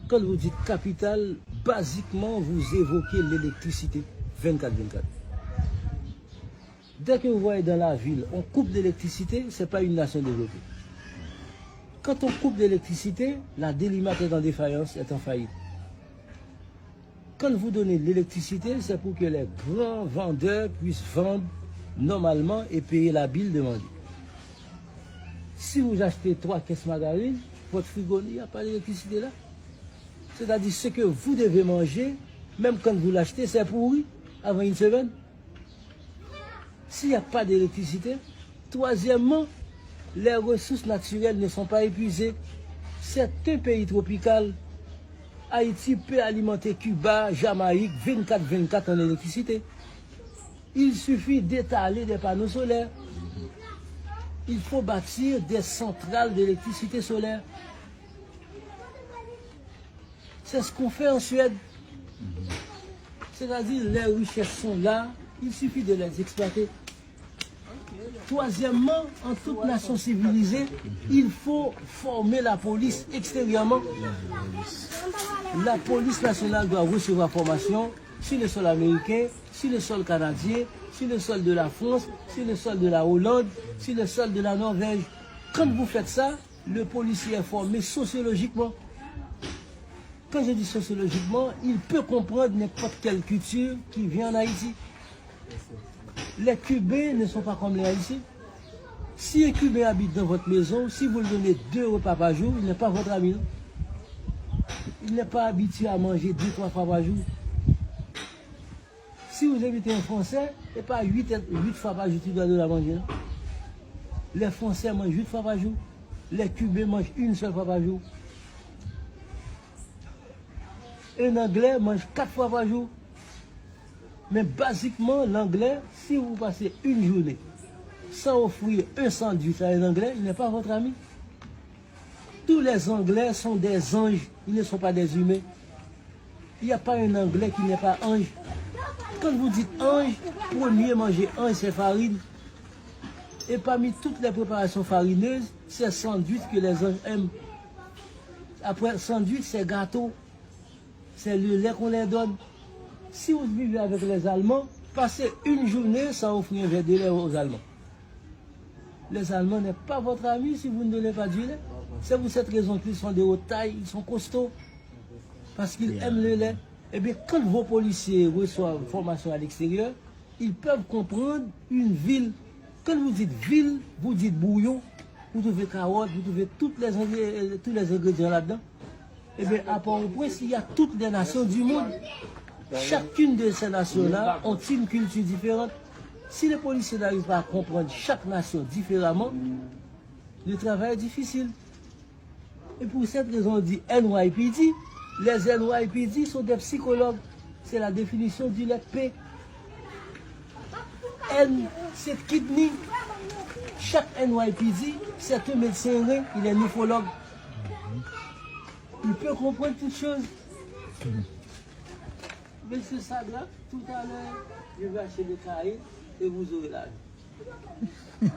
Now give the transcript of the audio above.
Quand vous dites capitale, basiquement, vous évoquez l'électricité 24-24. Dès que vous voyez dans la ville, on coupe d'électricité, ce n'est pas une nation développée. Quand on coupe d'électricité, la délimate est en défaillance, est en faillite. Quand vous donnez de l'électricité, c'est pour que les grands vendeurs puissent vendre normalement et payer la bille demandée. Si vous achetez 3 caisses margarine, votre frigo, il n'y a pas d'électricité là. C'est-à-dire ce que vous devez manger, même quand vous l'achetez, c'est pourri avant une semaine. S'il n'y a pas d'électricité, troisièmement, les ressources naturelles ne sont pas épuisées. C'est un pays tropical. Haïti peut alimenter Cuba, Jamaïque, 24-24 en électricité. Il suffit d'étaler des panneaux solaires. Il faut bâtir des centrales d'électricité solaire. C'est ce qu'on fait en Suède. C'est-à-dire, les richesses sont là, il suffit de les exploiter. Troisièmement, en toute nation civilisée, il faut former la police extérieurement. La police nationale doit recevoir formation sur le sol américain, sur le sol canadien, sur le sol de la France, sur le sol de la Hollande, sur le sol de la Norvège. Quand vous faites ça, le policier est formé sociologiquement. Quand je dis sociologiquement, il peut comprendre n'importe quelle culture qui vient en Haïti. Les Cubains ne sont pas comme les Haïtiens. Si un Cubain habite dans votre maison, si vous lui donnez 2 repas par jour, il n'est pas votre ami. Il n'est pas habitué à manger 2-3 fois par jour. Si vous invitez un Français, ce n'est pas 8 fois par jour que tu dois donner à manger. Les Français mangent 8 fois par jour. Les Cubains mangent une seule fois par jour. Un Anglais mange 4 fois par jour. Mais basiquement, l'Anglais, si vous passez une journée sans offrir un sandwich à un Anglais, il n'est pas votre ami. Tous les Anglais sont des anges, ils ne sont pas des humains. Il n'y a pas un Anglais qui n'est pas ange. Quand vous dites ange, premier manger ange, c'est farine. Et parmi toutes les préparations farineuses, c'est sandwich que les anges aiment. Après sandwich, c'est gâteau. C'est le lait qu'on leur donne. Si vous vivez avec les Allemands, passez une journée sans offrir un verre de lait aux Allemands. Les Allemands n'est pas votre ami si vous ne donnez pas du lait. C'est pour cette raison qu'ils sont de haute taille, ils sont costauds. Parce qu'ils aiment le lait. Eh bien, quand vos policiers reçoivent formation à l'extérieur, ils peuvent comprendre une ville. Quand vous dites ville, vous dites bouillon, vous trouvez carottes, vous trouvez tous les ingrédients là-dedans. Eh bien, à Port-au-Prince, il y a toutes les nations du monde. Chacune de ces nations-là ont une culture différente. Si les policiers n'arrivent pas à comprendre chaque nation différemment, le travail est difficile. Et pour cette raison, on dit NYPD. Les NYPD sont des psychologues. C'est la définition du lettre P. N, c'est kidney. Chaque NYPD, c'est un médecin, il est néphrologue. Il peut comprendre toutes choses. Mais ce sac-là, tout à l'heure, je vais acheter des cahiers et vous aurez la vie.